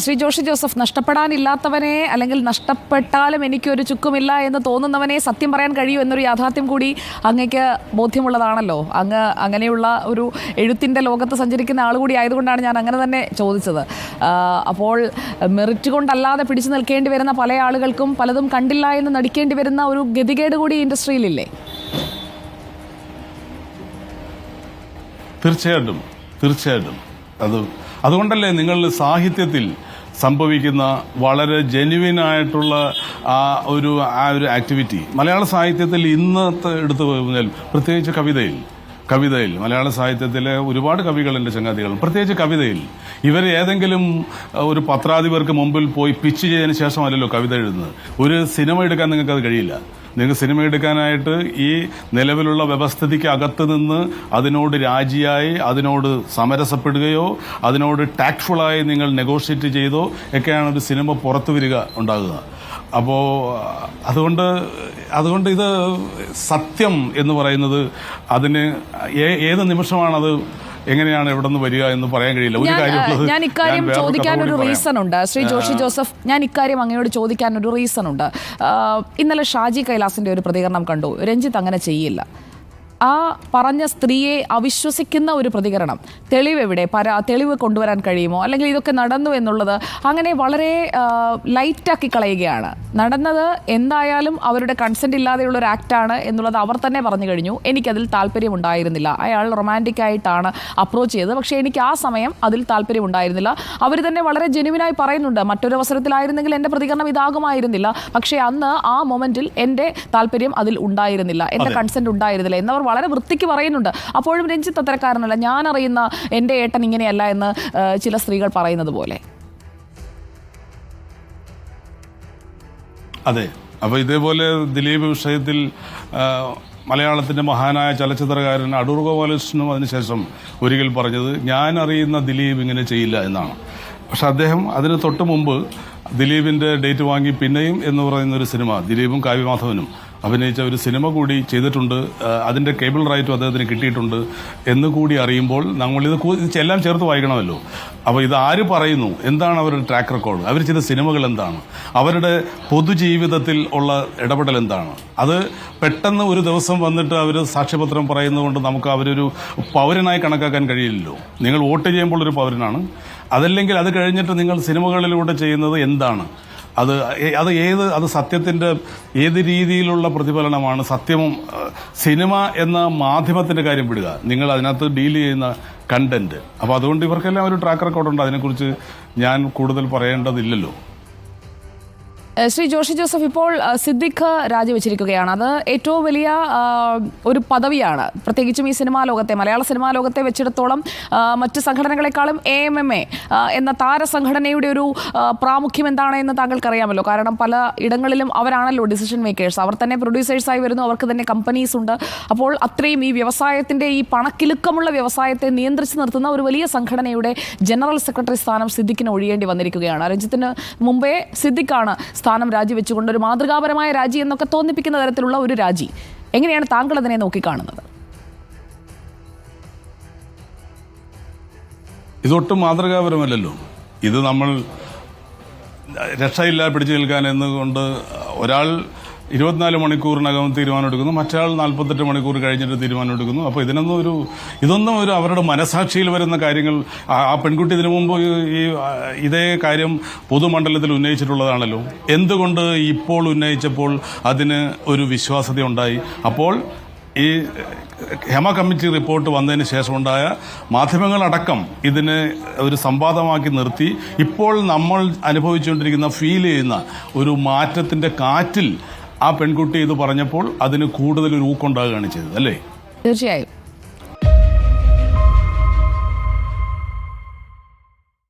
Shri Joshi Joseph, നഷ്ടപ്പെടാനില്ലാത്തവനെ അല്ലെങ്കിൽ നഷ്ടപ്പെട്ടാലും എനിക്കൊരു ചുക്കുമില്ല എന്ന് തോന്നുന്നവനെ സത്യം പറയാൻ കഴിയൂ എന്നൊരു യാഥാർത്ഥ്യം കൂടി അങ്ങേക്ക് ബോധ്യമുള്ളതാണല്ലോ. അങ്ങനെയുള്ള ഒരു എഴുത്തിൻ്റെ ലോകത്ത് സഞ്ചരിക്കുന്ന ആൾ കൂടി ആയതുകൊണ്ടാണ് ഞാൻ അങ്ങനെ തന്നെ ചോദിച്ചത്. അപ്പോൾ മെറിറ്റ് കൊണ്ടല്ലാതെ പിടിച്ചു നിൽക്കേണ്ടി വരുന്ന പല ആളുകൾക്കും പലതും കണ്ടില്ല എന്ന് നടിക്കേണ്ടി വരുന്ന ഒരു ഗതികേട് കൂടി ഇൻഡസ്ട്രിയിലില്ലേ? തീർച്ചയായിട്ടും അതുകൊണ്ടല്ലേ നിങ്ങൾ സാഹിത്യത്തിൽ സംഭവിക്കുന്ന വളരെ ജെന്യുവിനായിട്ടുള്ള ആ ഒരു ആക്ടിവിറ്റി മലയാള സാഹിത്യത്തിൽ ഇന്നത്തെ എടുത്തു കഴിഞ്ഞാൽ, പ്രത്യേകിച്ച് കവിതയിൽ മലയാള സാഹിത്യത്തിലെ ഒരുപാട് കവികളുണ്ട്, ചങ്ങാതികൾ, പ്രത്യേകിച്ച് കവിതയിൽ ഇവർ ഏതെങ്കിലും ഒരു പത്രാധിപർക്ക് മുമ്പിൽ പോയി പിച്ച് ചെയ്തതിന് ശേഷമല്ലല്ലോ കവിത എഴുതുന്നത്. ഒരു സിനിമ എടുക്കാൻ നിങ്ങൾക്ക് അത് കഴിയില്ല. നിങ്ങൾക്ക് സിനിമ എടുക്കാനായിട്ട് ഈ നിലവിലുള്ള വ്യവസ്ഥിതിക്ക് അകത്ത് നിന്ന് അതിനോട് രാജിയായി, അതിനോട് സമരസപ്പെടുകയോ അതിനോട് ടാക്ട്ഫുള്ളായി നിങ്ങൾ നെഗോഷിയേറ്റ് ചെയ്തോ ഒക്കെയാണ് ഒരു സിനിമ പുറത്തു വരിക ഉണ്ടാകുക. അപ്പോൾ അതുകൊണ്ട് ഇത് സത്യം എന്ന് പറയുന്നത് അതിന് ഏത് നിമിഷമാണത് എങ്ങനെയാണ് എവിടെ നിന്ന് വരിക എന്ന് പറയാൻ കഴിയില്ല. ഒരു കാര്യമുള്ളത്, ഞാൻ ഇക്കാര്യം ചോദിക്കാൻ ഒരു റീസൺ ഉണ്ട് ശ്രീ ജോഷി ജോസഫ്. ഞാൻ ഇക്കാര്യം അങ്ങയോട് ചോദിക്കാൻ ഒരു റീസൺ ഉണ്ട്. ഇന്നലെ ഷാജി കൈലാസിന്റെ ഒരു പ്രതികരണം കണ്ടു. രഞ്ജിത്ത് അങ്ങനെ ചെയ്യില്ല. ആ പറഞ്ഞ സ്ത്രീയെ അവിശ്വസിക്കുന്ന ഒരു പ്രതികരണം. തെളിവെവിടെ? തെളിവ് കൊണ്ടുവരാൻ കഴിയുമോ? അല്ലെങ്കിൽ ഇതൊക്കെ നടന്നു എന്നുള്ളത് അങ്ങനെ വളരെ ലൈറ്റാക്കി കളയുകയാണ്. നടന്നത് എന്തായാലും അവരുടെ കൺസെൻറ്റ് ഇല്ലാതെയുള്ള ഒരു ആക്റ്റാണ് എന്നുള്ളത് അവർ തന്നെ പറഞ്ഞു കഴിഞ്ഞു. എനിക്കതിൽ താല്പര്യമുണ്ടായിരുന്നില്ല. അയാൾ റൊമാൻറ്റിക് ആയിട്ടാണ് അപ്രോച്ച് ചെയ്തത്, പക്ഷേ എനിക്ക് ആ സമയം അതിൽ താല്പര്യമുണ്ടായിരുന്നില്ല. അവർ തന്നെ വളരെ ജെന്യുവിനായി പറയുന്നുണ്ട്, മറ്റൊരു അവസരത്തിലായിരുന്നെങ്കിൽ എൻ്റെ പ്രതികരണം ഇതാകുമായിരുന്നില്ല, പക്ഷേ അന്ന് ആ മൊമെൻറ്റിൽ എൻ്റെ താല്പര്യം അതിൽ ഉണ്ടായിരുന്നില്ല, എൻ്റെ കൺസെൻറ്റ് ഉണ്ടായിരുന്നില്ല എന്നവർ വളരെ വൃത്തിക്ക് പറയുന്നുണ്ട്. അപ്പോഴും രഞ്ജിത്ത് അത്തരക്കാരനല്ല. ഞാൻ അറിയുന്ന എൻ്റെ ഏട്ടൻ ഇങ്ങനെയല്ല എന്ന് ചില സ്ത്രീകൾ പറയുന്നത് പോലെ. അതെ, അപ്പോൾ ഇതേപോലെ ദിലീപ് വിഷയത്തിൽ മലയാളത്തിൻ്റെ മഹാനായ ചലച്ചിത്രകാരൻ അടൂർ ഗോപാലകൃഷ്ണനും അതിനുശേഷം ഒരിക്കൽ പറഞ്ഞത്, ഞാൻ അറിയുന്ന ദിലീപ് ഇങ്ങനെ ചെയ്യില്ല എന്നാണ്. പക്ഷെ അദ്ദേഹം അതിന് തൊട്ട് മുമ്പ് ദിലീപിൻ്റെ ഡേറ്റ് വാങ്ങി പിന്നെയും എന്ന് പറയുന്നൊരു സിനിമ, ദിലീപും കാവ്യമാധവനും അഭിനയിച്ച ഒരു സിനിമ കൂടി ചെയ്തിട്ടുണ്ട്, അതിൻ്റെ കേബിൾ റൈറ്റും അദ്ദേഹത്തിന് കിട്ടിയിട്ടുണ്ട് എന്ന് കൂടി അറിയുമ്പോൾ നമ്മളിത് എല്ലാം ചേർത്ത് വായിക്കണമല്ലോ. അപ്പോൾ ഇത് ആര് പറയുന്നു, എന്താണ് അവരുടെ ട്രാക്ക് റെക്കോർഡ്, അവർ ചെയ്ത സിനിമകൾ എന്താണ്, അവരുടെ പൊതുജീവിതത്തിൽ ഉള്ള ഇടപെടൽ എന്താണ്, അത് പെട്ടെന്ന് ഒരു ദിവസം വന്നിട്ട് അവർ സാക്ഷ്യപത്രം പറയുന്നതുകൊണ്ട് നമുക്ക് അവരൊരു പൗരനായി കണക്കാക്കാൻ കഴിയില്ലല്ലോ. നിങ്ങൾ വോട്ട് ചെയ്യുമ്പോൾ ഒരു പൗരനാണ്. അതല്ലെങ്കിൽ അത് കഴിഞ്ഞിട്ട് നിങ്ങൾ സിനിമകളിലൂടെ ചെയ്യുന്നത് എന്താണ്, അത് സത്യത്തിൻ്റെ ഏത് രീതിയിലുള്ള പ്രതിഫലനമാണ്? സത്യവും സിനിമ എന്ന മാധ്യമത്തിൻ്റെ കാര്യം വിടുക, നിങ്ങൾ അതിനകത്ത് ഡീൽ ചെയ്യുന്ന കണ്ടന്റ്. അപ്പോൾ അതുകൊണ്ട് ഇവർക്കെല്ലാം ഒരു ട്രാക്ക് റെക്കോർഡുണ്ട്. അതിനെക്കുറിച്ച് ഞാൻ കൂടുതൽ പറയേണ്ടതില്ലല്ലോ. ശ്രീ ജോഷി ജോസഫ്, ഇപ്പോൾ സിദ്ദിഖ് രാജിവെച്ചിരിക്കുകയാണ്. അത് ഏറ്റവും വലിയ ഒരു പദവിയാണ്, പ്രത്യേകിച്ചും ഈ സിനിമാ ലോകത്തെ, മലയാള സിനിമാ ലോകത്തെ വെച്ചിടത്തോളം മറ്റ് സംഘടനകളെക്കാളും AMMA എന്ന താരസംഘടനയുടെ ഒരു പ്രാമുഖ്യം എന്താണ് എന്ന് താങ്കൾക്കറിയാമല്ലോ. കാരണം പല ഇടങ്ങളിലും അവരാണല്ലോ ഡിസിഷൻ മേക്കേഴ്സ്. അവർ തന്നെ പ്രൊഡ്യൂസേഴ്സായി വരുന്നു, അവർക്ക് തന്നെ കമ്പനീസ് ഉണ്ട്. അപ്പോൾ അത്രയും ഈ വ്യവസായത്തിൻ്റെ, ഈ പണക്കിലുക്കമുള്ള വ്യവസായത്തെ നിയന്ത്രിച്ച് നിർത്തുന്ന ഒരു വലിയ സംഘടനയുടെ ജനറൽ സെക്രട്ടറി സ്ഥാനം സിദ്ദിഖിന് ഒഴിയേണ്ടി വന്നിരിക്കുകയാണ്. രഞ്ജിത്തിന് മുമ്പേ സിദ്ദിഖാണ് സ്ഥാനം രാജിവെച്ചുകൊണ്ട് ഒരു മാതൃകാപരമായ രാജി എന്നൊക്കെ തോന്നിപ്പിക്കുന്ന തരത്തിലുള്ള ഒരു രാജി. എങ്ങനെയാണ് താങ്കൾ അതിനെ നോക്കിക്കാണുന്നത്? ഇതൊട്ടും മാതൃകാപരമല്ലല്ലോ. ഇത് നമ്മൾ രക്ഷയില്ല പിടിച്ചു നിൽക്കാൻ എന്നുകൊണ്ട് ഒരാൾ 24 മണിക്കൂറിനകം തീരുമാനമെടുക്കുന്നു, മറ്റയാൾ 48 മണിക്കൂർ കഴിഞ്ഞിട്ട് തീരുമാനമെടുക്കുന്നു. അപ്പോൾ ഇതൊന്നും ഒരു അവരുടെ മനസാക്ഷിയിൽ വരുന്ന കാര്യങ്ങൾ. ആ പെൺകുട്ടി ഇതിനു മുമ്പ് ഇതേ കാര്യം പൊതുമണ്ഡലത്തിൽ ഉന്നയിച്ചിട്ടുള്ളതാണല്ലോ. എന്തുകൊണ്ട് ഇപ്പോൾ ഉന്നയിച്ചപ്പോൾ അതിന് ഒരു വിശ്വാസ്യത ഉണ്ടായി? അപ്പോൾ ഈ ഹെമ കമ്മിറ്റി റിപ്പോർട്ട് വന്നതിന് ശേഷമുണ്ടായ മാധ്യമങ്ങളടക്കം ഇതിനെ ഒരു സംവാദമാക്കി നിർത്തി ഇപ്പോൾ നമ്മൾ അനുഭവിച്ചുകൊണ്ടിരിക്കുന്ന, ഫീൽ ചെയ്യുന്ന ഒരു മാറ്റത്തിൻ്റെ കാറ്റിൽ ആ പെൺകുട്ടി ഇത് പറഞ്ഞപ്പോൾ അതിന് കൂടുതൽ ഒരു ഊക്കുണ്ടാകുകയാണ് ചെയ്തത്, അല്ലേ? തീർച്ചയായും.